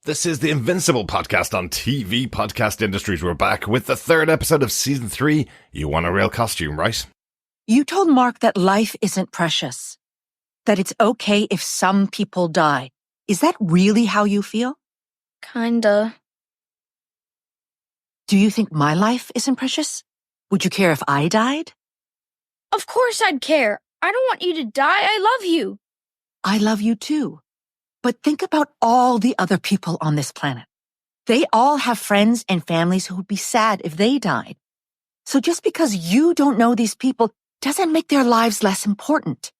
This is the Invincible podcast on TV Podcast Industries. We're back with the third episode of Season 3. You want a real costume, right? You told Mark that life isn't precious, that it's okay if some people die. Is that really how you feel? Kinda. Do you think my life isn't precious? Would you care if I died? Of course I'd care. I don't want you to die. I love you. I love you too. But think about all the other people on this planet. They all have friends and families who would be sad if they died. So just because you don't know these people doesn't make their lives less important.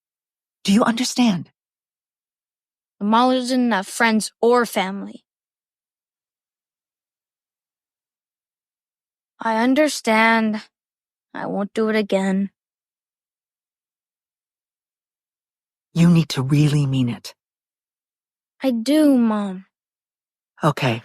Do you understand? Mama doesn't have friends or family. I understand. I won't do it again. You need to really mean it. I do, Mom. Okay.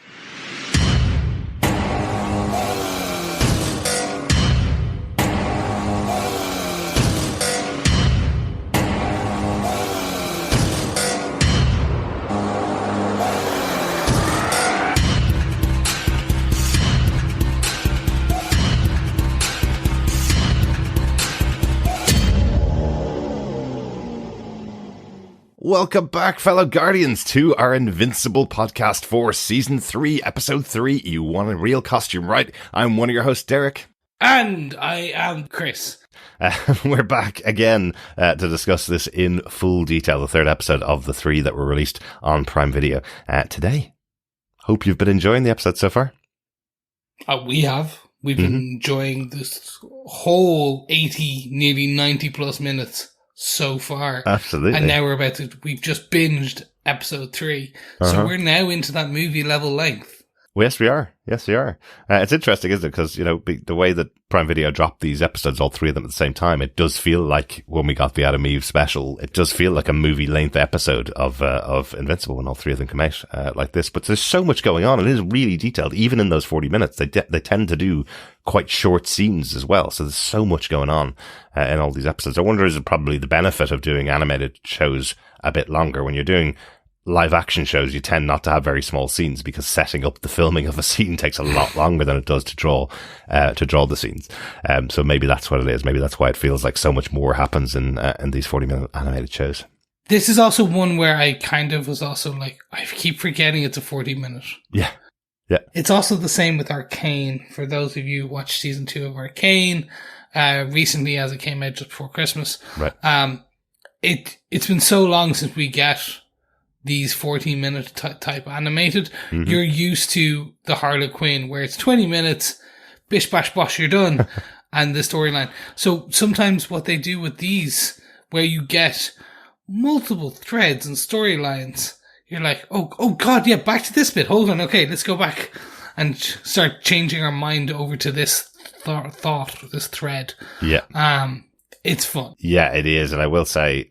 Welcome back, fellow Guardians, to our Invincible podcast for Season 3, Episode 3. You want a real costume, right? I'm one of your hosts, Derek. And I am Chris. We're back again to discuss this in full detail, the third episode of the 3 that were released on Prime Video today. Hope you've been enjoying the episode so far. We have. We've been enjoying this whole 80, nearly 90 plus minutes so far. Absolutely. And now we've just binged episode 3. So we're now into that movie level length. Well, yes, we are. Yes, we are. It's interesting, isn't it? Because, you know, the way that Prime Video dropped these episodes, all 3 of them at the same time, it does feel like when we got the Adam Eve special, it does feel like a movie-length episode of Invincible when all 3 of them come out like this. But there's so much going on. It is really detailed. Even in those 40 minutes, they tend to do quite short scenes as well. So there's so much going on in all these episodes. I wonder, is it probably the benefit of doing animated shows a bit longer? When you're doing live action shows, you tend not to have very small scenes because setting up the filming of a scene takes a lot longer than it does to draw the scenes. So maybe that's what it is. Maybe that's why it feels like so much more happens in these 40-minute animated shows. This is also one where I kind of was also like, I keep forgetting it's a 40-minute. Yeah. Yeah. It's also the same with Arcane. For those of you who watched season 2 of Arcane, recently as it came out just before Christmas. Right. It's been so long since we get these 40-minute type animated. You're used to the Harlequin where it's 20 minutes, bish bash bosh, you're done, and the storyline. So sometimes what they do with these, where you get multiple threads and storylines, you're like, oh god, yeah, back to this bit. Hold on, okay, let's go back and start changing our mind over to this thought, this thread. Yeah. It's fun. Yeah, it is, and I will say,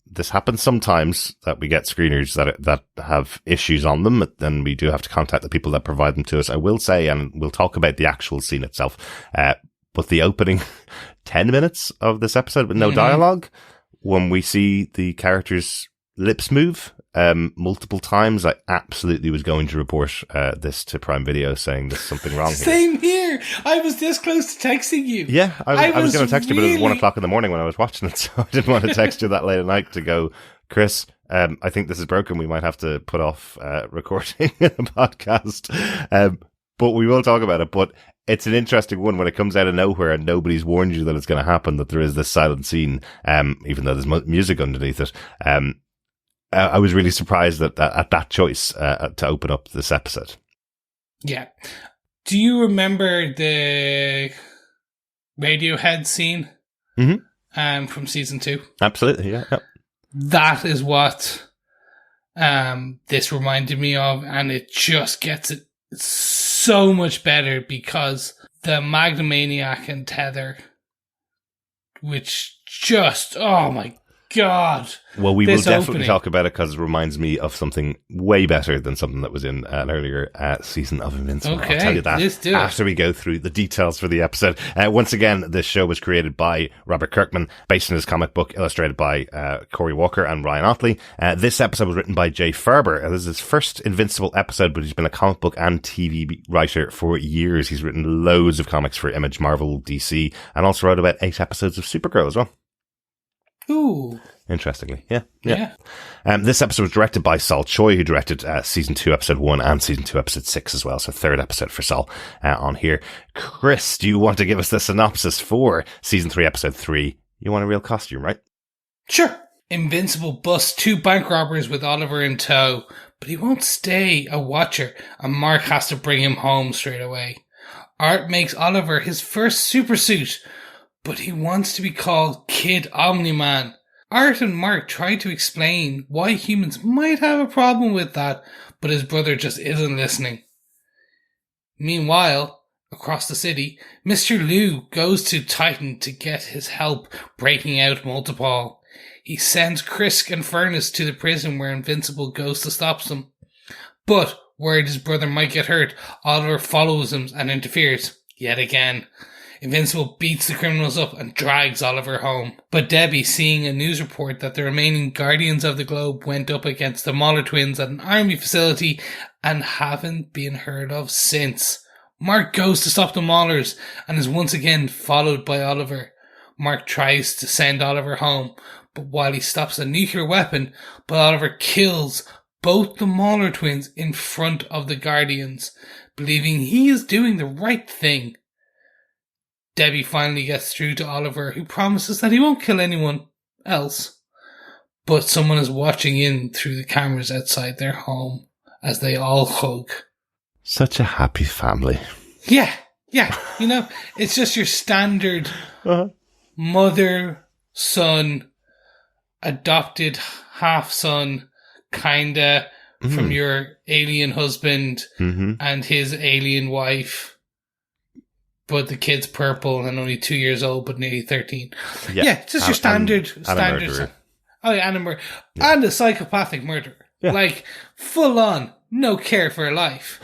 this happens sometimes that we get screeners that have issues on them, and we do have to contact the people that provide them to us. I will say, and we'll talk about the actual scene itself, but the opening 10 minutes of this episode with no dialogue, when we see the characters' lips move multiple times, I absolutely was going to report this to Prime Video, saying there's something wrong here. Same here. I was this close to texting you. Yeah, I was going to text you, but it was 1 o'clock in the morning when I was watching it, so I didn't want to text you that late at night to go, Chris, I think this is broken. We might have to put off recording a podcast. But we will talk about it. But it's an interesting one when it comes out of nowhere and nobody's warned you that it's going to happen, that there is this silent scene, even though there's music underneath it. I was really surprised at that choice to open up this episode. Yeah. Do you remember the Radiohead scene from season 2? Absolutely, yeah. Yep. That is what this reminded me of, and it just gets it so much better because the Magnum Maniac and Tether, which just, oh my God. Well, we will This definitely opening. talk about it because it reminds me of something way better than something that was in an earlier season of Invincible. Okay, I'll tell you that let's do it. after we go through the details for the episode. Once again, this show was created by Robert Kirkman, based on his comic book, illustrated by Cory Walker and Ryan Ottley. This episode was written by Jay Faerber. This is his first Invincible episode, but he's been a comic book and TV writer for years. He's written loads of comics for Image, Marvel, DC, and also wrote about 8 episodes of Supergirl as well. Ooh. Interestingly, yeah. This episode was directed by Sol Choi, who directed season 2, episode 1, and season 2, episode 6 as well. So 3rd episode for Sol on here. Chris, do you want to give us the synopsis for season 3, episode 3? You want a real costume, right? Sure. Invincible busts 2 bank robbers with Oliver in tow, but he won't stay a watcher, and Mark has to bring him home straight away. Art makes Oliver his first supersuit, but he wants to be called Kid Omni-Man. Art and Mark try to explain why humans might have a problem with that, but his brother just isn't listening. Meanwhile, across the city, Mister-Liu goes to Titan to get his help breaking out Multipole. He sends Kyrsk and Furnace to the prison where Invincible goes to stop them. But, worried his brother might get hurt, Oliver follows him and interferes, yet again. Invincible beats the criminals up and drags Oliver home. But Debbie, seeing a news report that the remaining Guardians of the Globe went up against the Mauler twins at an army facility and haven't been heard of since. Mark goes to stop the Maulers and is once again followed by Oliver. Mark tries to send Oliver home, but while he stops a nuclear weapon, Oliver kills both the Mauler twins in front of the Guardians, believing he is doing the right thing. Debbie finally gets through to Oliver, who promises that he won't kill anyone else. But someone is watching in through the cameras outside their home as they all hug. Such a happy family. Yeah. You know, it's just your standard mother, son, adopted half-son, kinda, from your alien husband and his alien wife. But the kid's purple and only 2 years old, but nearly 13. Yeah, just your standard. And a murderer. Oh, yeah, and a psychopathic murderer. Yeah. Like, full on, no care for life.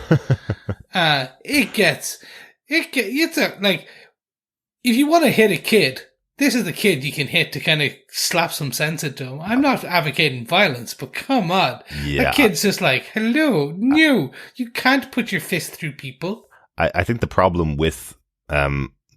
It's like, if you want to hit a kid, this is the kid you can hit to kind of slap some sense into him. I'm not advocating violence, but come on. Yeah. That kid's just like, hello, no, you can't put your fist through people. I think the problem with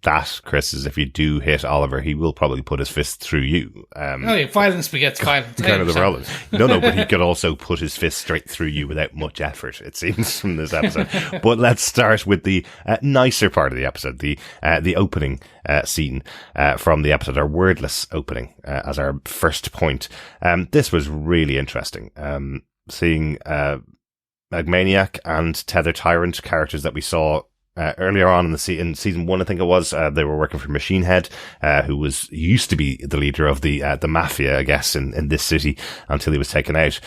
that, Chris, is if you do hit Oliver, he will probably put his fist through you. Violence begets violence. Kind of the problem. No, but he could also put his fist straight through you without much effort, it seems, from this episode. But let's start with the nicer part of the episode, the opening scene from the episode, our wordless opening, as our first point. This was really interesting. Seeing Maniac and Tether Tyrant, characters that we saw earlier on in season 1, I think it was, they were working for Machine Head, who used to be the leader of the mafia, I guess, in this city until he was taken out.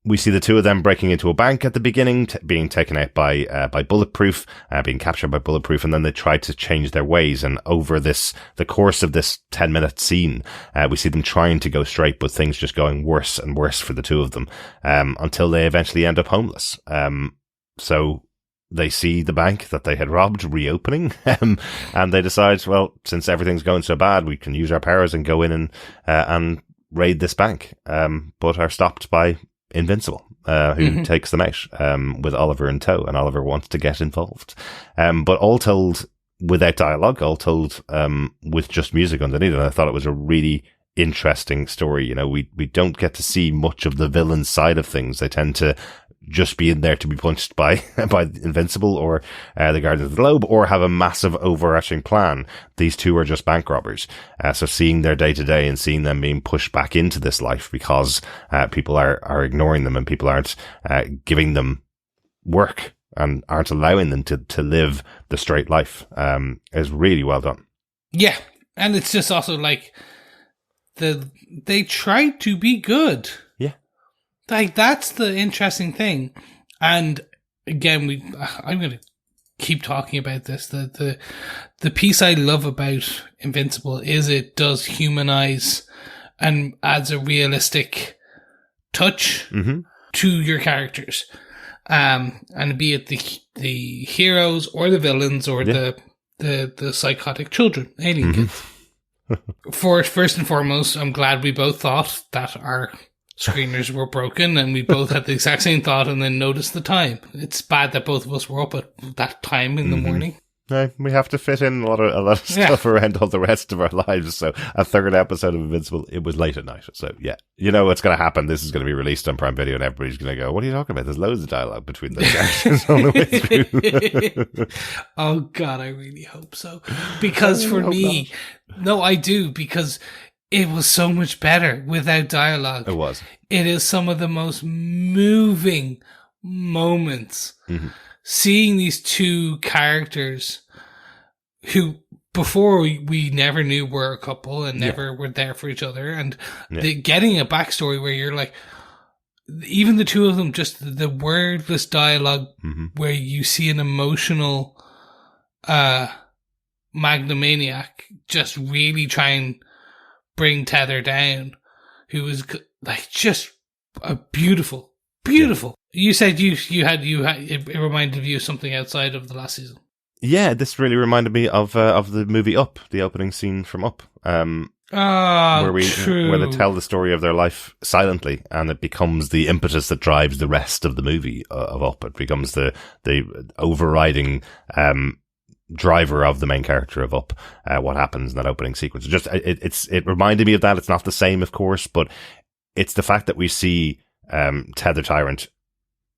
We see the two of them breaking into a bank at the beginning, being taken out by Bulletproof, being captured by Bulletproof, and then they try to change their ways. And over the course of this 10-minute scene, we see them trying to go straight, but things just going worse and worse for the two of them, until they eventually end up homeless. So they see the bank that they had robbed reopening, and they decide, well, since everything's going so bad, we can use our powers and go in and raid this bank, but are stopped by Invincible, who takes them out, with Oliver in tow, and Oliver wants to get involved. But all told without dialogue, all told, with just music underneath. And I thought it was a really interesting story. You know, we don't get to see much of the villain side of things. They tend to just be in there to be punched by Invincible or the Guardians of the Globe, or have a massive overarching plan. These two are just bank robbers. So seeing their day to day and seeing them being pushed back into this life because people are ignoring them and people aren't giving them work and aren't allowing them to live the straight life is really well done. Yeah, and it's just also like they tried to be good. Yeah. Like, that's the interesting thing. And again, I'm going to keep talking about this. The piece I love about Invincible is it does humanize and adds a realistic touch to your characters. And be it the heroes or the villains or the psychotic children, alien kids. First and foremost, I'm glad we both thought that our screeners were broken and we both had the exact same thought and then noticed the time. It's bad that both of us were up at that time in the morning. No, we have to fit in a lot of stuff around all the rest of our lives. So a third episode of Invincible, it was late at night. So yeah, you know what's going to happen. This is going to be released on Prime Video and everybody's going to go, what are you talking about? There's loads of dialogue between those characters on the way through. Oh God, I really hope so. Because for me, no, I do, because it was so much better without dialogue. It was. It is some of the most moving moments. Seeing these two characters who before we never knew were a couple and never were there for each other, and getting a backstory where you're like, even the two of them, just the wordless dialogue where you see an emotional magnamaniac just really try and bring Tether down, who was like just a beautiful. You said you had it reminded you of something outside of the last season. Yeah, this really reminded me of the movie Up, the opening scene from Up, where they tell the story of their life silently, and it becomes the impetus that drives the rest of the movie of Up. It becomes the overriding driver of the main character of Up. What happens in that opening sequence? It reminded me of that. It's not the same, of course, but it's the fact that we see Tether Tyrant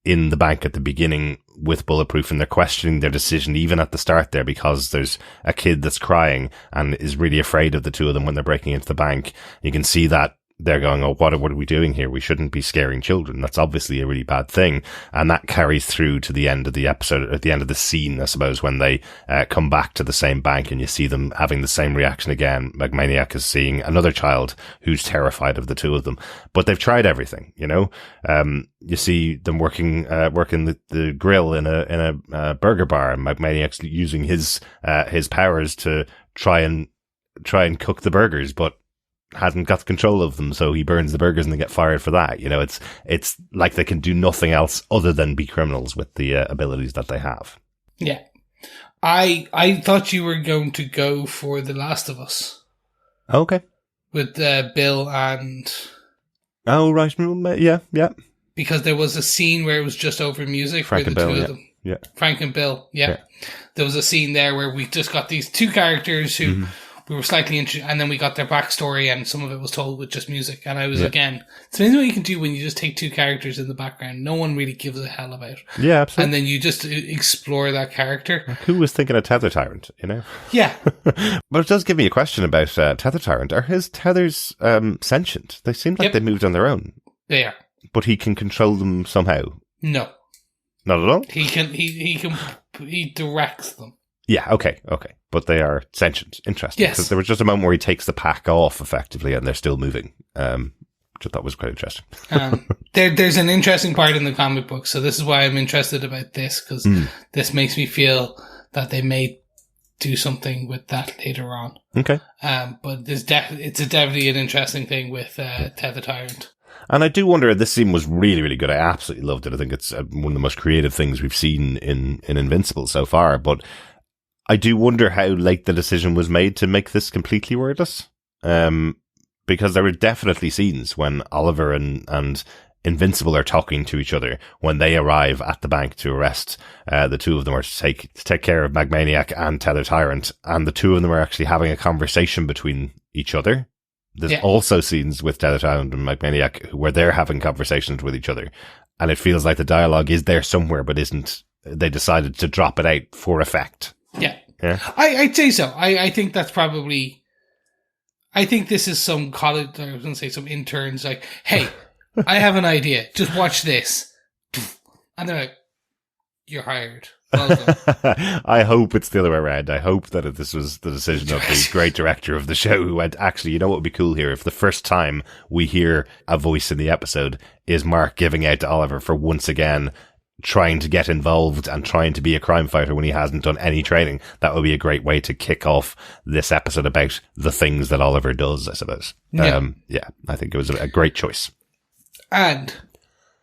in the bank at the beginning with Bulletproof, and they're questioning their decision even at the start there, because there's a kid that's crying and is really afraid of the two of them when they're breaking into the bank. You can see that they're going, oh, what are we doing here? We shouldn't be scaring children. That's obviously a really bad thing. And that carries through to the end of the episode, at the end of the scene, I suppose, when they come back to the same bank and you see them having the same reaction again. Magmaniac is seeing another child who's terrified of the two of them. But they've tried everything, you know? You see them working the grill in a burger bar, and Magmaniac's using his powers to try and cook the burgers, but hasn't got control of them, so he burns the burgers and they get fired for that. You know, it's like they can do nothing else other than be criminals with the abilities that they have. Yeah. I thought you were going to go for The Last of Us. Okay. With Bill and... Oh, right. Yeah. Because there was a scene where it was just over music. Frank and two Bill, of them. Yeah. Frank and Bill, yeah. There was a scene there where we just got these two characters who... We were slightly interested, and then we got their backstory, and some of it was told with just music. And I was, again, it's amazing what you can do when you just take two characters in the background no one really gives a hell about. Yeah, absolutely. And then you just explore that character. Like, who was thinking of Tether Tyrant, you know? Yeah. But it does give me a question about Tether Tyrant. Are his tethers sentient? They seem like they moved on their own. They are. But he can control them somehow? No. Not at all? He directs them. Yeah, okay. But they are sentient. Interesting. Yes. Because there was just a moment where he takes the pack off, effectively, and they're still moving, which I thought was quite interesting. There's an interesting part in the comic book, so this is why I'm interested about this, because this makes me feel that they may do something with that later on. Okay. But it's definitely an interesting thing with Tether Tyrant. And I do wonder, this scene was really, really good. I absolutely loved it. I think it's one of the most creative things we've seen in Invincible so far, but I do wonder how late the decision was made to make this completely wordless. Because there were definitely scenes when Oliver and Invincible are talking to each other when they arrive at the bank to arrest the two of them, or to take care of Magmaniac and Tether Tyrant, and the two of them are actually having a conversation between each other. There's also scenes with Tether Tyrant and Magmaniac where they're having conversations with each other, and it feels like the dialogue is there somewhere but isn't. They decided to drop it out for effect. Yeah. I'd say so. I think that's probably... I think this is some college... I was going to say some interns like, hey, I have an idea. Just watch this. And they're like, you're hired. Well done. I hope it's the other way around. I hope that this was the decision of the great director of the show who went, actually, you know what would be cool here? If the first time we hear a voice in the episode is Mark giving out to Oliver for once again trying to get involved and trying to be a crime fighter when he hasn't done any training. That would be a great way to kick off this episode about the things that Oliver does, I suppose. Yeah. I think it was a great choice. And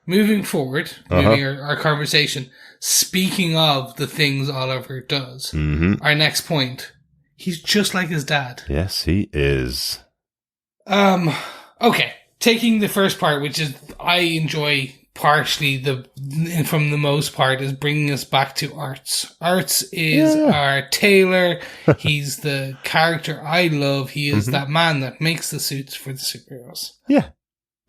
moving forward, moving our conversation, speaking of the things Oliver does, our next point, he's just like his dad. Yes, he is. Okay, taking the first part, which is I enjoy partially from the most part, is bringing us back to Arts. Arts is our tailor. He's the character I love. He is that man that makes the suits for the superheroes. Yeah.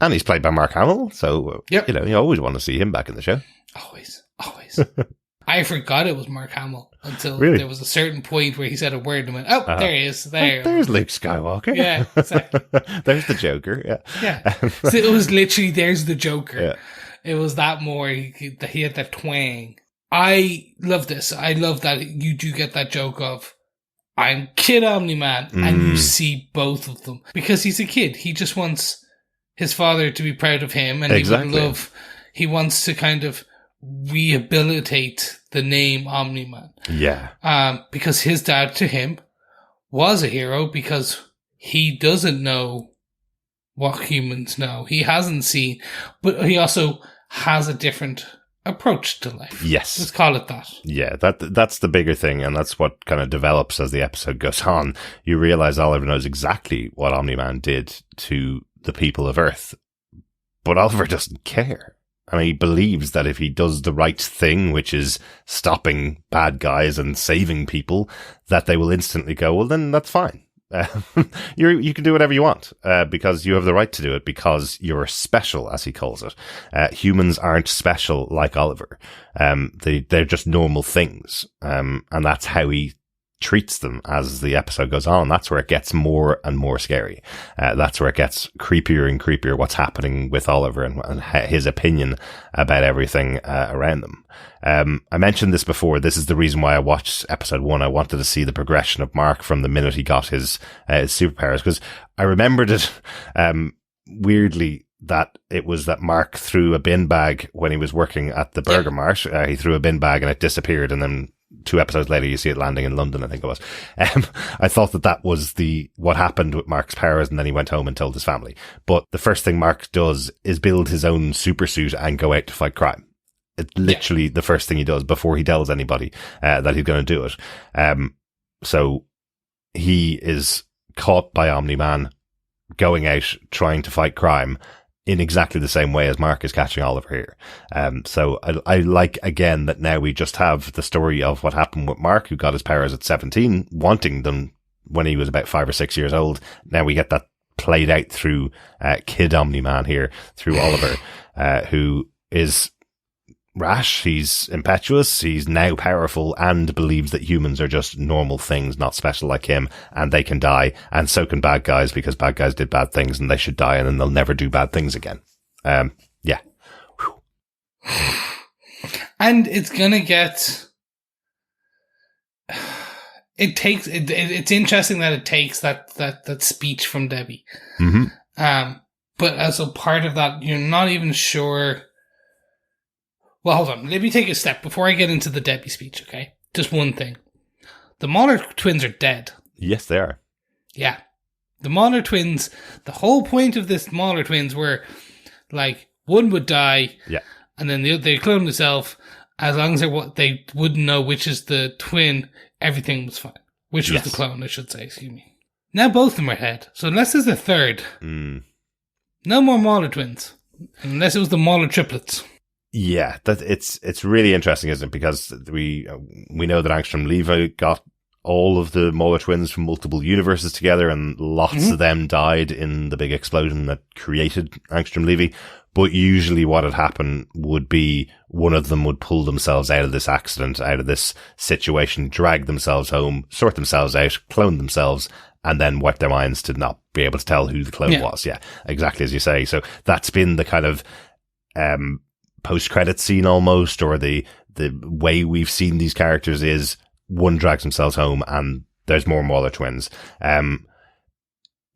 And he's played by Mark Hamill, so, you always want to see him back in the show. Always. I forgot it was Mark Hamill until there was a certain point where he said a word and went, there he is. There's Luke Skywalker. Yeah, exactly. There's the Joker, Yeah. So it was literally, there's the Joker. Yeah. It was that more, he had that twang. I love this. I love that you do get that joke of, I'm Kid Omni-Man, and you see both of them. Because he's a kid. He just wants his father to be proud of him, and he wants to kind of rehabilitate the name Omni-Man. Yeah. Because his dad to him was a hero because he doesn't know what humans know. He hasn't seen, but he also has a different approach to life. Yes. Let's call it that. Yeah, that's the bigger thing, and that's what kind of develops as the episode goes on. You realize Oliver knows exactly what Omni-Man did to the people of Earth, but Oliver doesn't care. I mean, he believes that if he does the right thing, which is stopping bad guys and saving people, that they will instantly go, well, then that's fine. You can do whatever you want, because you have the right to do it, because you're special, as he calls it. Humans aren't special like Oliver. They're just normal things. And that's how he treats them as the episode goes on. That's where it gets more and more scary. That's where it gets creepier and creepier, what's happening with Oliver and his opinion about everything around them. I mentioned this before. This is the reason why I watched episode 1. I wanted to see the progression of Mark from the minute he got his superpowers, because I remembered it weirdly that it was that Mark threw a bin bag when he was working at the Burger Mart. He threw a bin bag and it disappeared, and then 2 episodes later, you see it landing in London, I think it was. I thought that was what happened with Mark's powers, and then he went home and told his family. But the first thing Mark does is build his own super suit and go out to fight crime. It's literally the first thing he does before he tells anybody that he's going to do it. So he is caught by Omni-Man going out trying to fight crime in exactly the same way as Mark is catching Oliver here. So I like, again, that now we just have the story of what happened with Mark, who got his powers at 17, wanting them when he was about 5 or 6 years old. Now we get that played out through Kid Omni-Man here, through Oliver, who is rash, he's impetuous, he's now powerful, and believes that humans are just normal things, not special like him, and they can die, and so can bad guys, because bad guys did bad things and they should die, and then they'll never do bad things again. Yeah. And it's gonna get... It's interesting that it takes that speech from Debbie. But as a part of that, you're not even sure... Well, hold on. Let me take a step before I get into the Debbie speech, okay? Just one thing. The Mauler twins are dead. Yes, they are. Yeah. The Mauler twins, the whole point of this Mauler twins were, like, one would die, and then they clone themselves. As long as they wouldn't know which is the twin, everything was fine. Which was the clone, I should say, excuse me. Now both of them are dead. So unless there's a third, no more Mauler twins. Unless it was the Mauler triplets. Yeah, it's really interesting, isn't it? Because we know that Angstrom Levy got all of the Mauler twins from multiple universes together, and lots of them died in the big explosion that created Angstrom Levy. But usually what had happened would be one of them would pull themselves out of this accident, out of this situation, drag themselves home, sort themselves out, clone themselves, and then wipe their minds to not be able to tell who the clone was. Yeah, exactly as you say. So that's been the kind of post-credit scene almost, or the way we've seen these characters is one drags themselves home and there's more Mauler twins.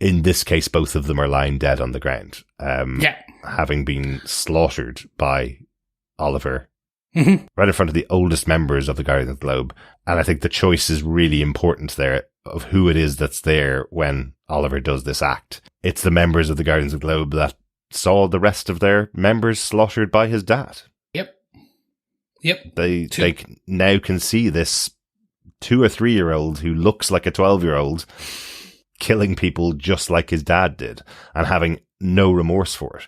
In this case, both of them are lying dead on the ground, having been slaughtered by Oliver right in front of the oldest members of the Guardians of the Globe. And I think the choice is really important there of who it is that's there when Oliver does this act. It's the members of the Guardians of the Globe that saw the rest of their members slaughtered by his dad. Yep. They now can see this 2 or 3 year old who looks like a 12-year-old killing people just like his dad did and having no remorse for it.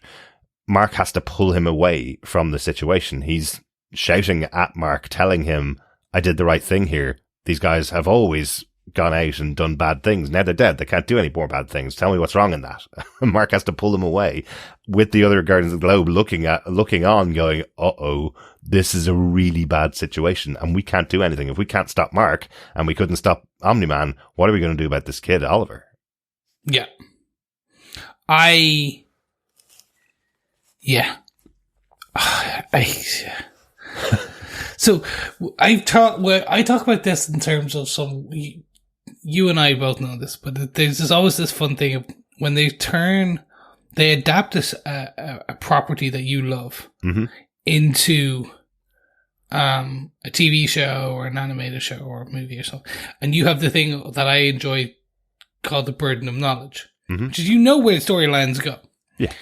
Mark has to pull him away from the situation. He's shouting at Mark, telling him, I did the right thing here. These guys have always gone out and done bad things. Now they're dead. They can't do any more bad things. Tell me what's wrong in that. Mark has to pull them away with the other Guardians of the Globe looking on going, uh-oh, this is a really bad situation and we can't do anything. If we can't stop Mark and we couldn't stop Omni-Man, what are we going to do about this kid, Oliver? Yeah. So I talk about this in terms of some. You and I both know this, but there's always this fun thing of when they adapt a property that you love into a TV show or an animated show or a movie or something, and you have the thing that I enjoy called the burden of knowledge, which is where the storylines go. Yeah.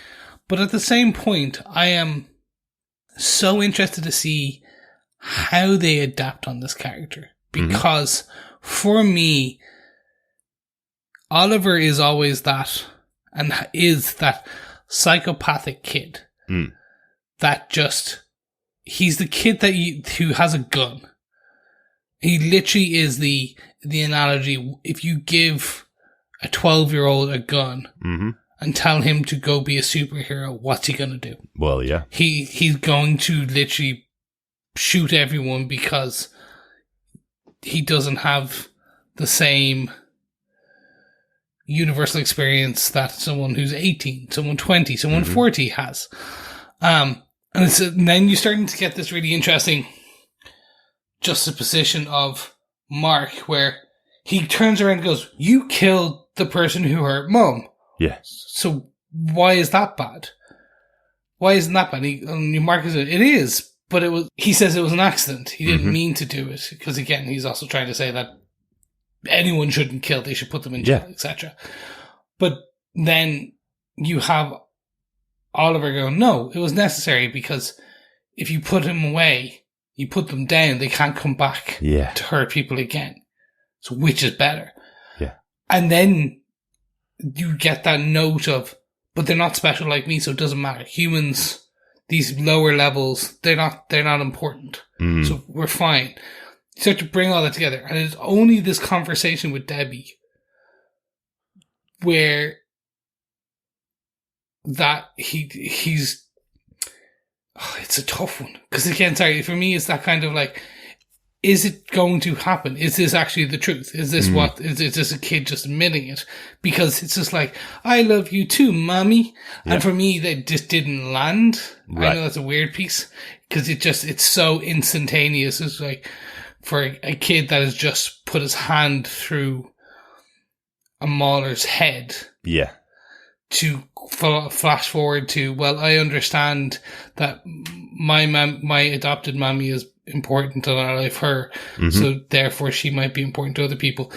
But at the same point, I am so interested to see how they adapt on this character. Because for me, Oliver is always that, and is that psychopathic kid. That he's the kid who has a gun. He literally is the analogy. If you give a 12-year-old a gun, and tell him to go be a superhero, what's he going to do? Well, yeah. He's going to literally shoot everyone because he doesn't have the same universal experience that someone who's 18, someone 20, someone 40 has. And then you're starting to get this really interesting juxtaposition of Mark where he turns around and goes, you killed the person who hurt Mom. Yeah. So why is that bad? Why isn't that bad? Mark is it is, but he says it was an accident. He didn't mean to do it. Because again, he's also trying to say that anyone shouldn't kill. They should put them in jail, etc. But then you have Oliver going, no, it was necessary because if you put him away, you put them down, they can't come back to hurt people again. So which is better? Yeah. And then you get that note of, but they're not special like me, so it doesn't matter. Humans, these lower levels, they're not important. So we're fine. You start to bring all that together, and it's only this conversation with Debbie where that he's it's a tough one. Because again, sorry, for me it's that kind of like, is it going to happen? Is this actually the truth? Is this is this a kid just admitting it? Because it's just like, I love you too, mommy. Yeah. And for me, they just didn't land. Right. I know that's a weird piece because it's so instantaneous. It's like for a kid that has just put his hand through a Mauler's head. Yeah. To flash forward to, well, I understand that my adopted mommy is important and I love her, so therefore she might be important to other people.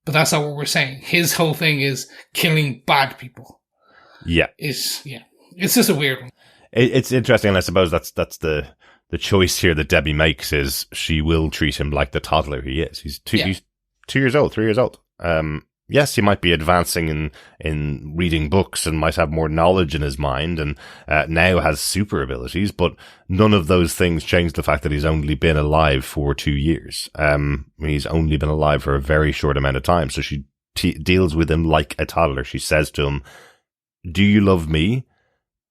But that's not what we're saying. His whole thing is killing bad people. Yeah. It's just a weird one. It's interesting, and I suppose that's the choice here that Debbie makes is she will treat him like the toddler he is. He's 2 years old, 3 years old. Yes, he might be advancing in reading books and might have more knowledge in his mind and now has super abilities, but none of those things change the fact that he's only been alive for 2 years. He's only been alive for a very short amount of time, so she deals with him like a toddler. She says to him, do you love me?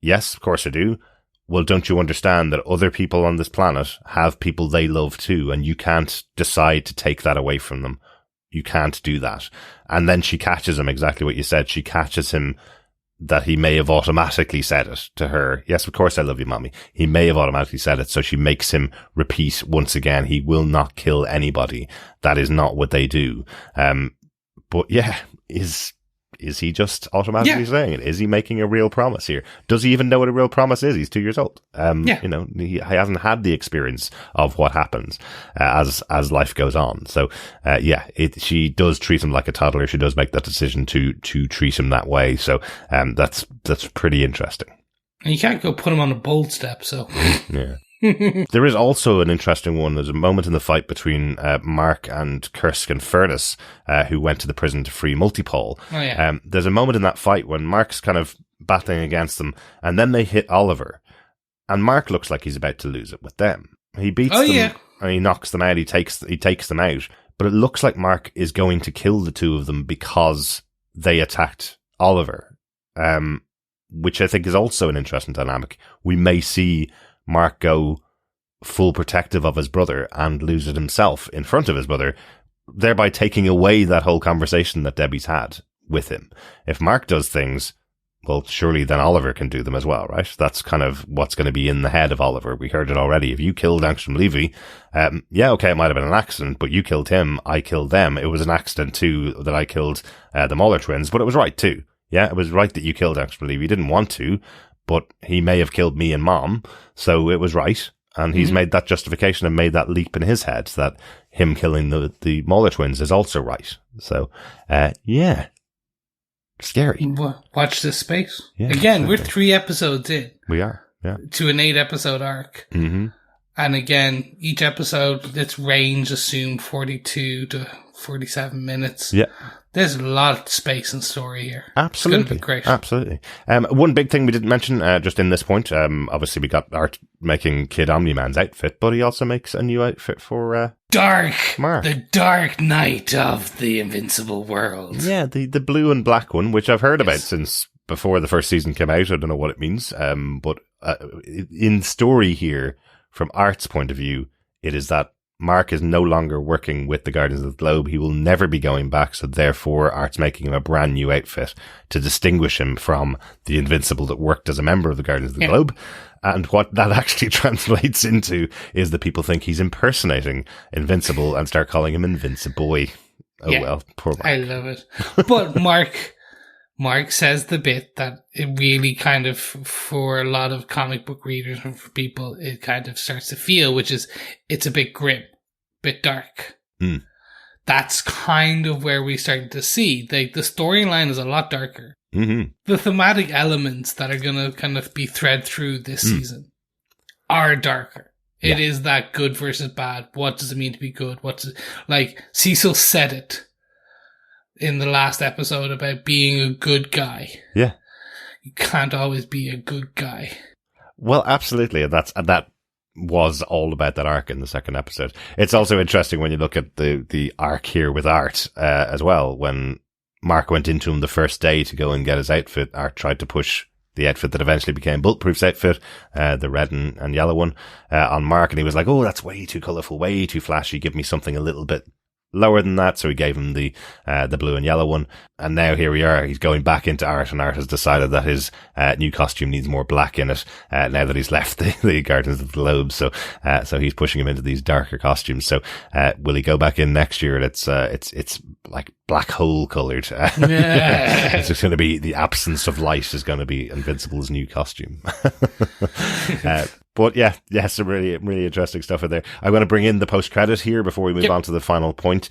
Yes, of course I do. Well, don't you understand that other people on this planet have people they love too, and you can't decide to take that away from them. You can't do that. And then she catches him exactly what you said. She catches him that he may have automatically said it to her. Yes, of course I love you, mommy. He may have automatically said it. So she makes him repeat once again, he will not kill anybody. That is not what they do. But yeah, is he just automatically saying it? Is he making a real promise here? Does he even know what a real promise is? He's 2 years old. You know, he hasn't had the experience of what happens as life goes on. So, she does treat him like a toddler. She does make that decision to treat him that way. So, that's pretty interesting. And you can't go put him on a bold step, so. Yeah. There is also an interesting one. There's a moment in the fight between Mark and Kyrsk and Furnace, who went to the prison to free Multipole. Oh, yeah. There's a moment in that fight when Mark's kind of battling against them, and then they hit Oliver. And Mark looks like he's about to lose it with them. He beats them, and he knocks them out. He takes them out. But it looks like Mark is going to kill the two of them because they attacked Oliver, which I think is also an interesting dynamic. We may see Mark go full protective of his brother and lose it himself in front of his brother, thereby taking away that whole conversation that Debbie's had with him. If Mark does things, well, surely then Oliver can do them as well, right? That's kind of what's going to be in the head of Oliver. We heard it already. If you killed Angstrom Levy, it might have been an accident, but you killed him, I killed them. It was an accident too that I killed the Muller twins, but it was right too. Yeah, it was right that you killed Angstrom Levy. You didn't want to, but he may have killed me and Mom, so it was right. And he's made that justification and made that leap in his head that him killing the Muller twins is also right. So, scary. Watch this space. Yeah, again, we're 3 episodes in. We are, yeah. To an 8-episode arc. Mm-hmm. And again, each episode, its range assumed 42 to 47 minutes. Yeah. There's a lot of space and story here. Absolutely. It's going to be great. Absolutely. One big thing we didn't mention, just in this point, obviously we got Art making Kid Omni-Man's outfit, but he also makes a new outfit for, Dark! Mark. The dark night of the Invincible world. Yeah, the blue and black one, which I've heard about since before the first season came out. I don't know what it means. But in story here, from Art's point of view, it is that Mark is no longer working with the Guardians of the Globe. He will never be going back, so therefore Art's making him a brand new outfit to distinguish him from the Invincible that worked as a member of the Guardians of the Globe. And what that actually translates into is that people think he's impersonating Invincible and start calling him Invinciboy. Well, poor Mark. I love it. But Mark says the bit that it really kind of, for a lot of comic book readers and for people, it kind of starts to feel, which is, it's a bit grim, bit dark. Mm. That's kind of where we start to see, the storyline is a lot darker. Mm-hmm. The thematic elements that are going to kind of be thread through this season are darker. It is that good versus bad. What does it mean to be good? Like, Cecil said it in the last episode about being a good guy. Yeah. You can't always be a good guy. Well, absolutely. And that was all about that arc in the second episode. It's also interesting when you look at the arc here with Art, as well. When Mark went into him the first day to go and get his outfit, Art tried to push the outfit that eventually became Bulletproof's outfit, the red and yellow one, on Mark. And he was like, oh, that's way too colourful, way too flashy. Give me something a little bit lower than that. So he gave him the blue and yellow one. And now here we are. He's going back into Art, and Art has decided that his new costume needs more black in it, now that he's left the Guardians of the Globe. So he's pushing him into these darker costumes. So will he go back in next year? And it's like black hole colored. It's just going to be, the absence of light is going to be Invincible's new costume. But some really, really interesting stuff in there. I'm going to bring in the post-credit here before we move on to the final point,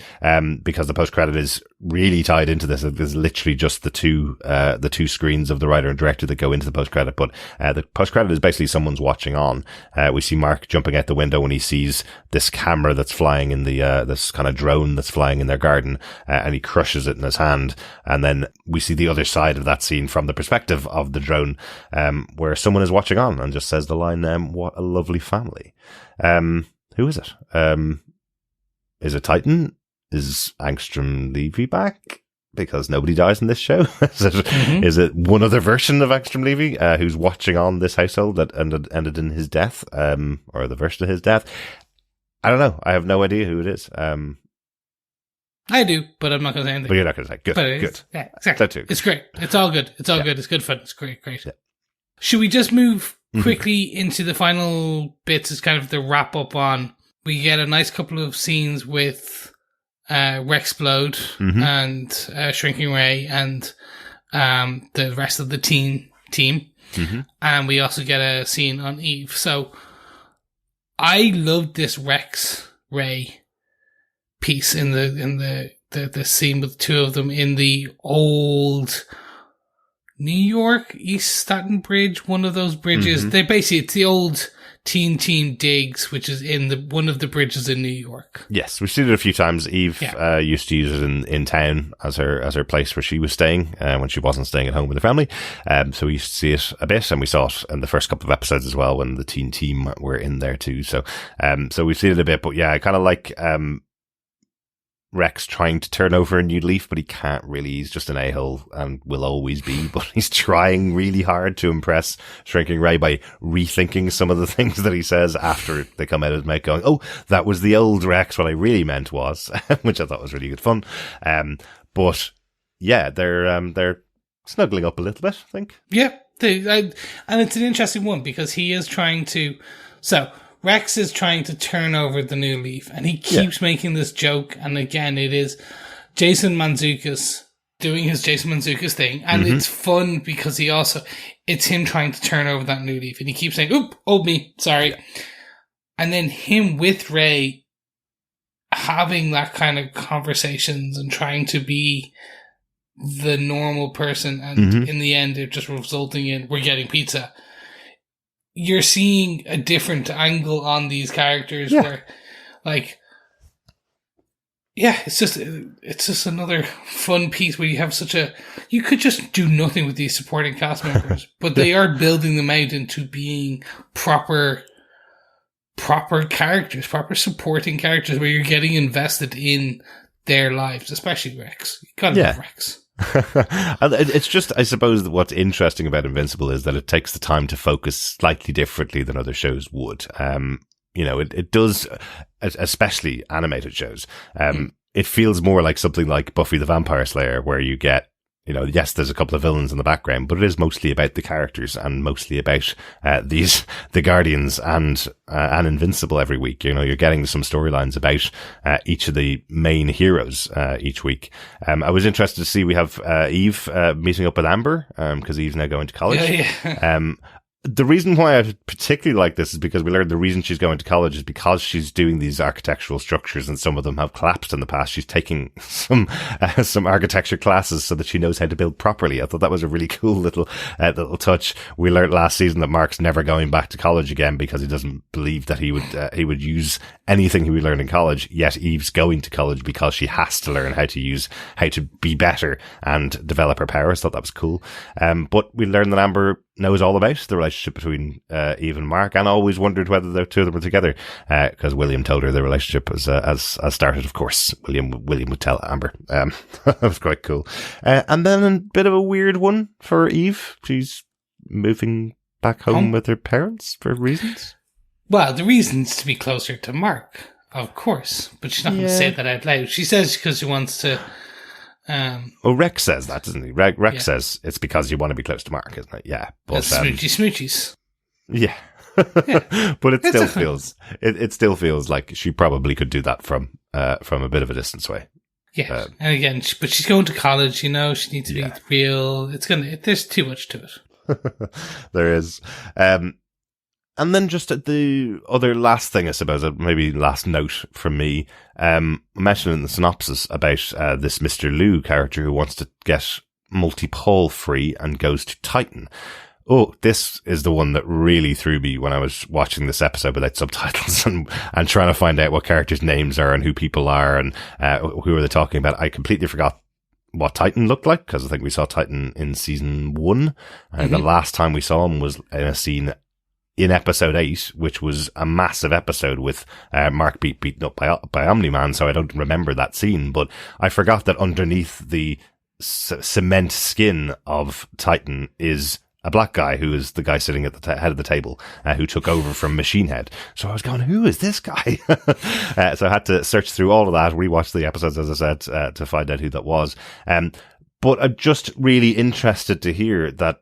because the post-credit is really tied into this. There's literally just the two screens of the writer and director that go into the post-credit. But the post-credit is basically someone's watching on. We see Mark jumping out the window when he sees this camera that's flying in this kind of drone that's flying in their garden, and he crushes it in his hand. And then we see the other side of that scene from the perspective of the drone, where someone is watching on and just says the line, what a lovely family. Who is it? Is it Titan? Is Angstrom Levy back? Because nobody dies in this show. Is it one other version of Angstrom Levy, who's watching on this household that ended in his death, or the version of his death? I don't know. I have no idea who it is. I do, but I'm not going to say anything. But you're not going to say. Good. Good. Yeah, exactly. It's great. It's all good. It's all good. It's good fun. It's great. Yeah. Should we just move quickly into the final bits as kind of the wrap up on? We get a nice couple of scenes with Rexplode and Shrinking Ray, and the rest of the team. Mm-hmm. And we also get a scene on Eve. So I loved this Rex Ray piece in the scene with the two of them in the old New York East Staten Bridge, one of those bridges. Mm-hmm. It's the old Teen Digs, which is in one of the bridges in New York. Yes, we've seen it a few times. Eve used to use it in town as her place where she was staying when she wasn't staying at home with her family. So we used to see it a bit, and we saw it in the first couple of episodes as well when the teen team were in there too. So we've seen it a bit, but yeah, I kind of like Rex trying to turn over a new leaf, but he can't really. He's just an a-hole and will always be, but he's trying really hard to impress Shrinking Ray by rethinking some of the things that he says after they come out of his mouth going, oh, that was the old Rex. What I really meant was, which I thought was really good fun. But yeah, they're snuggling up a little bit, I think. Yeah. And it's an interesting one because he is trying to, Rex is trying to turn over the new leaf, and he keeps making this joke. And again, it is Jason Mantzoukas doing his Jason Mantzoukas thing. And it's fun because it's him trying to turn over that new leaf. And he keeps saying, oop, old me, sorry. Yeah. And then him with Ray having that kind of conversations and trying to be the normal person. And in the end, it just resulting in, we're getting pizza. You're seeing a different angle on these characters where, like, it's just another fun piece where you have you could just do nothing with these supporting cast members, but they are building them out into being proper characters, proper supporting characters where you're getting invested in their lives, especially Rex. You gotta love Rex. It's just, I suppose, what's interesting about Invincible is that it takes the time to focus slightly differently than other shows would. It does, especially animated shows. It feels more like something like Buffy the Vampire Slayer, where you get, yes, there's a couple of villains in the background, but it is mostly about the characters and mostly about the Guardians and Invincible every week. You're getting some storylines about each of the main heroes each week. I was interested to see we have Eve meeting up with Amber because Eve's now going to college. Yeah. The reason why I particularly like this is because we learned the reason she's going to college is because she's doing these architectural structures, and some of them have collapsed in the past. She's taking some architecture classes so that she knows how to build properly. I thought that was a really cool little touch. We learned last season that Mark's never going back to college again because he doesn't believe that he would use anything he would learn in college. Yet Eve's going to college because she has to learn how to be better and develop her powers. Thought that was cool. But we learned that Amber knows all about the relationship between Eve and Mark, and always wondered whether the two of them were together, because William told her the relationship as started. Of course, William would tell Amber. That was quite cool. And then a bit of a weird one for Eve. She's moving back home with her parents for reasons. Well, the reason's to be closer to Mark, of course, but she's not going to say that out loud. She says because she wants to. Rex says that, doesn't he? Rex says it's because you want to be close to Mark, isn't it? Yeah. But, smoochies. Yeah. But it still feels like she probably could do that from a bit of a distance away. Yeah. And again, but she's going to college, she needs to be real. There's too much to it. There is. And then just the other last thing, I suppose, maybe last note from me, I mentioned in the synopsis about this Mister-Liu character who wants to get multi-pole free and goes to Titan. Oh, this is the one that really threw me when I was watching this episode without subtitles and trying to find out what characters' names are and who people are and who are they talking about. I completely forgot what Titan looked like, because I think we saw Titan in season 1. And the last time we saw him was in a scene in episode 8, which was a massive episode with Mark beaten up by Omni-Man, so I don't remember that scene, but I forgot that underneath the cement skin of Titan is a black guy who is the guy sitting at the head of the table, who took over from Machine Head. So I was going, who is this guy? So I had to search through all of that, rewatch the episodes, as I said, to find out who that was. But I'm just really interested to hear that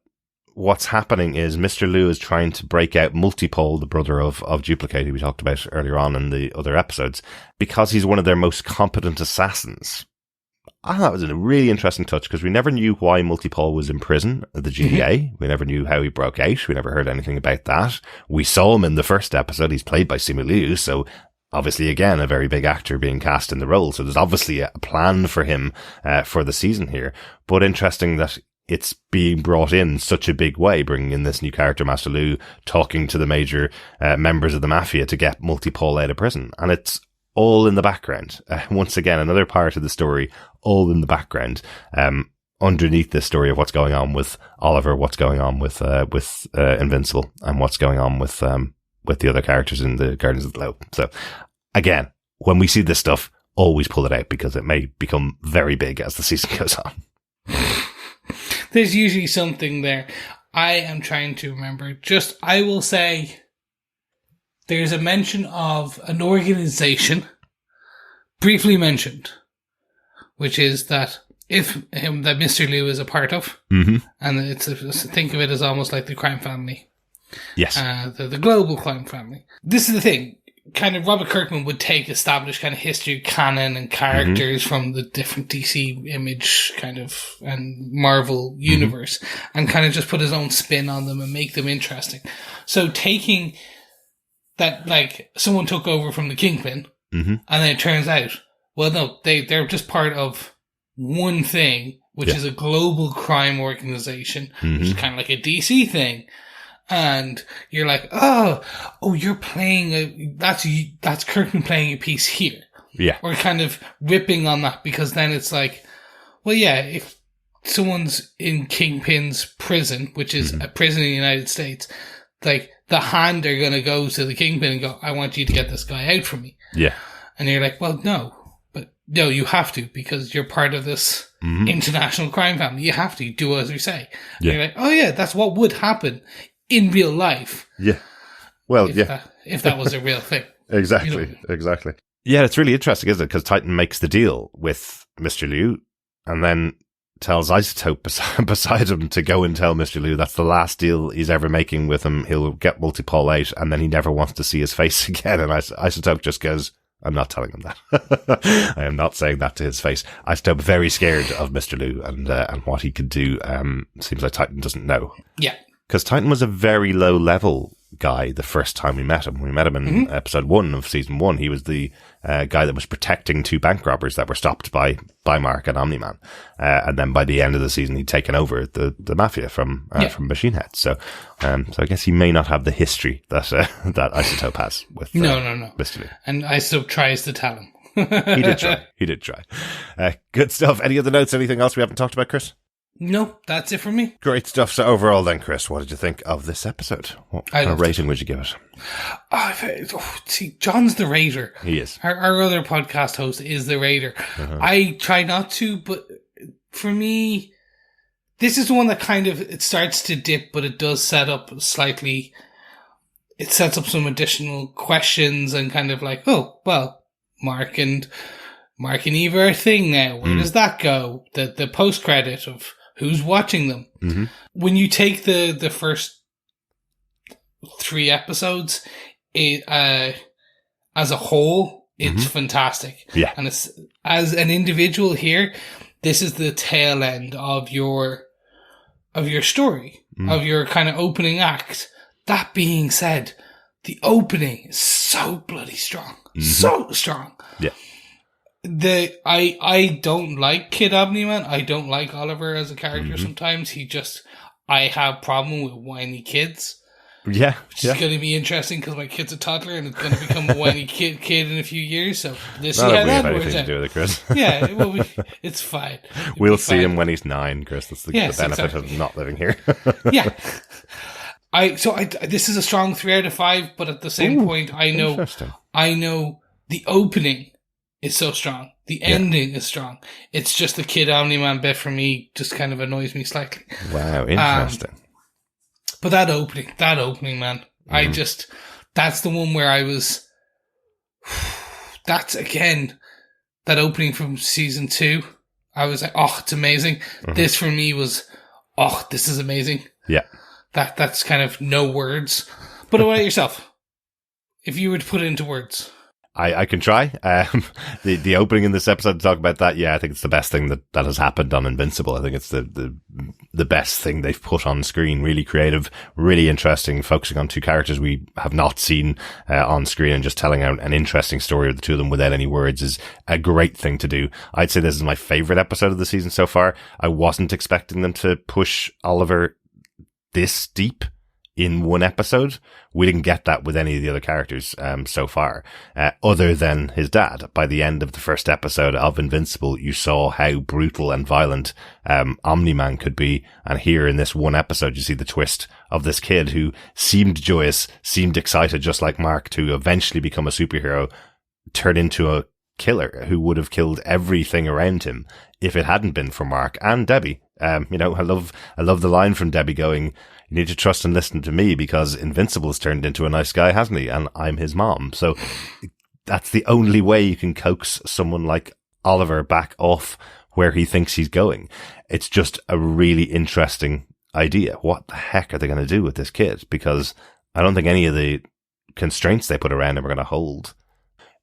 what's happening is Mister-Liu is trying to break out Multipole, the brother of Duplicate, who we talked about earlier on in the other episodes, because he's one of their most competent assassins. I thought that was a really interesting touch because we never knew why Multipole was in prison at the GDA. We never knew how he broke out. We never heard anything about that. We saw him in the first episode. He's played by Mister-Liu, so obviously, again, a very big actor being cast in the role. So there's obviously a plan for him for the season here. But interesting that it's being brought in such a big way, bringing in this new character, Mister-Liu, talking to the major members of the mafia to get Multipole out of prison. And it's all in the background. Once again, another part of the story, all in the background. Underneath this story of what's going on with Oliver, what's going on with Invincible, and what's going on with the other characters in the Guardians of the Globe. So, again, when we see this stuff, always pull it out because it may become very big as the season goes on. There's usually something there. I am trying to remember. I will say, there's a mention of an organization, briefly mentioned, which is that that Mister-Liu is a part of, and think of it as almost like the crime family. Yes. The global crime family. This is the thing. Kind of Robert Kirkman would take established kind of history, canon, and characters from the different DC Image kind of and Marvel universe and kind of just put his own spin on them and make them interesting. So taking that, like, someone took over from the Kingpin and then it turns out, well, no, they're just part of one thing, which is a global crime organization, which is kind of like a DC thing. And you're like, oh, you're playing that's Kirkman playing a piece here. Yeah. Or kind of ripping on that because then it's like, well, yeah, if someone's in Kingpin's prison, which is a prison in the United States, like the hand are going to go to the Kingpin and go, I want you to get this guy out from me. Yeah. And you're like, well, no, you have to because you're part of this international crime family. You have to do as we say. Yeah. And you're like, oh yeah, that's what would happen in real life. Yeah. Well, if that was a real thing. Exactly. Exactly. Yeah, it's really interesting, isn't it? Because Titan makes the deal with Mister-Liu and then tells Isotope beside him to go and tell Mister-Liu that's the last deal he's ever making with him. He'll get Multipole out and then he never wants to see his face again. And Isotope just goes, I'm not telling him that. I am not saying that to his face. Isotope very scared of Mister-Liu and what he could do. Seems like Titan doesn't know. Yeah. Because Titan was a very low level guy the first time we met him. We met him in episode 1 of season 1. He was the guy that was protecting 2 bank robbers that were stopped by Mark and Omni-Man. And then by the end of the season, he'd taken over the mafia from Machine Head. So I guess he may not have the history that Isotope has with No. Mister-Liu. And Isotope tries to tell him. He did try. Good stuff. Any other notes? Anything else we haven't talked about, Chris? No, that's it for me. Great stuff. So overall then, Chris, what did you think of this episode? What kind of rating would you give it? See, John's the rater. He is. Our other podcast host is the rater. I try not to, but for me, this is the one that kind of, it starts to dip, but it does set up slightly, it sets up some additional questions and kind of like, oh, well, Mark and Eve are a thing now. Where does that go? The post-credit of who's watching them. When you take the first 3 episodes, as a whole, it's fantastic. Yeah. And it's, as an individual here, this is the tail end of your story, of your kind of opening act. That being said, the opening is so bloody strong. So strong. Yeah. I don't like Kid Omni-Man. I don't like Oliver as a character sometimes. I have problem with whiny kids. Yeah. Which is going to be interesting because my kid's a toddler and it's going to become a whiny kid in a few years. So let's see how that works out. To do with it, Chris. Yeah, it's fine. We'll see him when he's 9, Chris. That's the benefit of not living here. Yeah. This is a strong 3 out of 5, but at the same point, I know the opening is so strong. The ending is strong. It's just the Kid Omni-Man bit for me just kind of annoys me slightly. Wow, interesting. But that opening, man, that's the one where I was, that's again, that opening from season 2. I was like, oh, it's amazing. This for me was, oh, this is amazing. Yeah. That's kind of no words. But what about yourself? If you were to put it into words. I can try. The opening in this episode to talk about that. Yeah, I think it's the best thing that has happened on Invincible. I think it's the best thing they've put on screen. Really creative, really interesting, focusing on two characters we have not seen on screen and just telling out an interesting story of the two of them without any words is a great thing to do. I'd say this is my favorite episode of the season so far. I wasn't expecting them to push Oliver this deep in one episode. We didn't get that with any of the other characters so far, other than his dad. By the end of the first episode of Invincible, you saw how brutal and violent Omni-Man could be, and here in this one episode you see the twist of this kid who seemed joyous, seemed excited just like Mark to eventually become a superhero, turn into a killer who would have killed everything around him if it hadn't been for Mark and Debbie. I love the line from Debbie going, "You need to trust and listen to me because Invincible's turned into a nice guy, hasn't he? And I'm his mom." So that's the only way you can coax someone like Oliver back off where he thinks he's going. It's just a really interesting idea. What the heck are they going to do with this kid? Because I don't think any of the constraints they put around him are going to hold.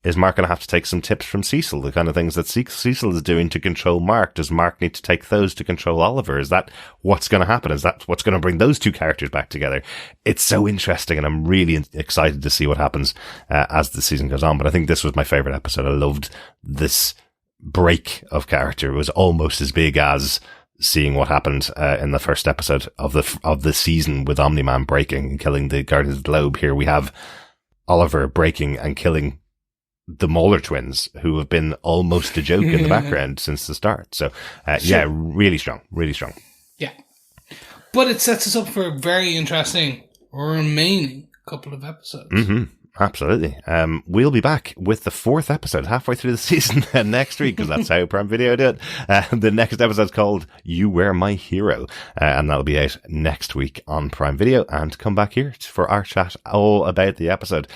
Is Mark going to have to take some tips from Cecil, the kind of things that Cecil is doing to control Mark? Does Mark need to take those to control Oliver? Is that what's going to happen? Is that what's going to bring those two characters back together? It's so interesting, and I'm really excited to see what happens as the season goes on. But I think this was my favorite episode. I loved this break of character. It was almost as big as seeing what happened in the first episode of the season with Omni-Man breaking and killing the Guardians of the Globe. Here we have Oliver breaking and killing the Mauler twins, who have been almost a joke in the background since the start. So, yeah, really strong. Yeah. But it sets us up for a very interesting remaining couple of episodes. Mm-hmm. Absolutely. We'll be back with the fourth episode halfway through the season next week, because that's how Prime Video did it. The next episode is called You Were My Hero, and that'll be out next week on Prime Video. And come back here for our chat all about the episode.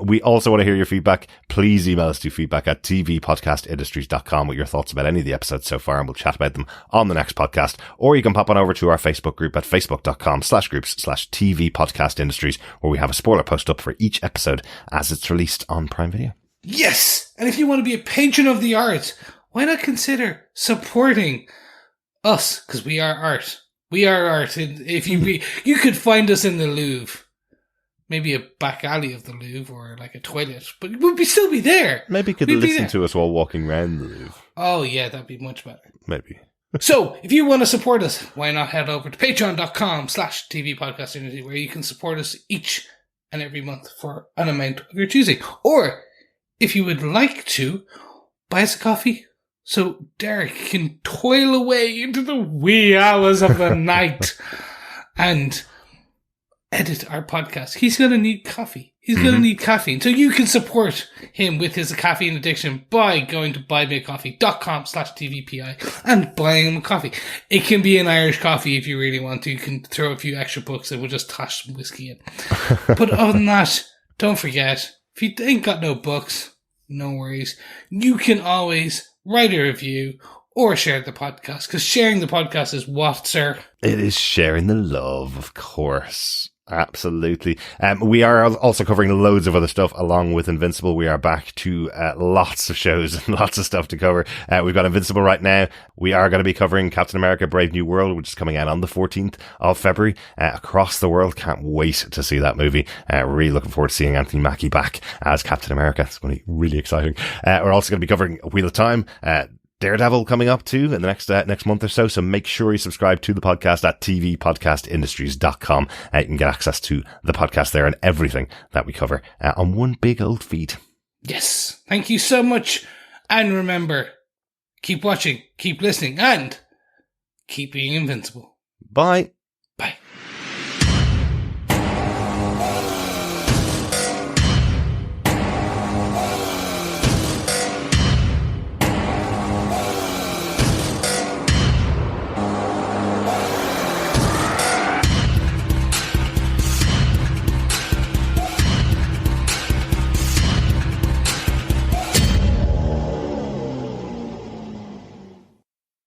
We also want to hear your feedback. Please email us to feedback@tvpodcastindustries.com with your thoughts about any of the episodes so far, and we'll chat about them on the next podcast. Or you can pop on over to our Facebook group at facebook.com/groups/tvpodcastindustries, where we have a spoiler post up for each episode as it's released on Prime Video. Yes! And if you want to be a patron of the art, why not consider supporting us? Because we are art. We are art. And if you could find us in the Louvre. Maybe a back alley of the Louvre or like a toilet. But we'd still be there. Maybe you could listen to us while walking around the Louvre. Oh yeah, that'd be much better. Maybe. So, if you want to support us, why not head over to patreon.com/tvpodcastindustries, where you can support us each and every month for an amount of your choosing. Or, if you would like to, buy us a coffee so Derek can toil away into the wee hours of the night and edit our podcast. He's going to need coffee. He's going to need caffeine. So you can support him with his caffeine addiction by going to buymeacoffee.com/tvpi and buying him a coffee. It can be an Irish coffee if you really want to. You can throw a few extra bucks and we'll just toss some whiskey in. But other than that, don't forget, if you ain't got no bucks, no worries. You can always write a review or share the podcast, because sharing the podcast is what, sir? It is sharing the love, of course. Absolutely. We are also covering loads of other stuff along with Invincible. We are back to lots of shows and lots of stuff to cover. We've got Invincible right now. We are going to be covering Captain America Brave New World, which is coming out on the 14th of February across the world. Can't wait to see that movie. Really looking forward to seeing Anthony Mackie back as Captain America. It's going to be really exciting. We're also going to be covering Wheel of Time, Daredevil coming up too in the next month or so. So make sure you subscribe to the podcast at tvpodcastindustries.com. You can get access to the podcast there and everything that we cover on one big old feed. Yes. Thank you so much. And remember, keep watching, keep listening, and keep being invincible. Bye.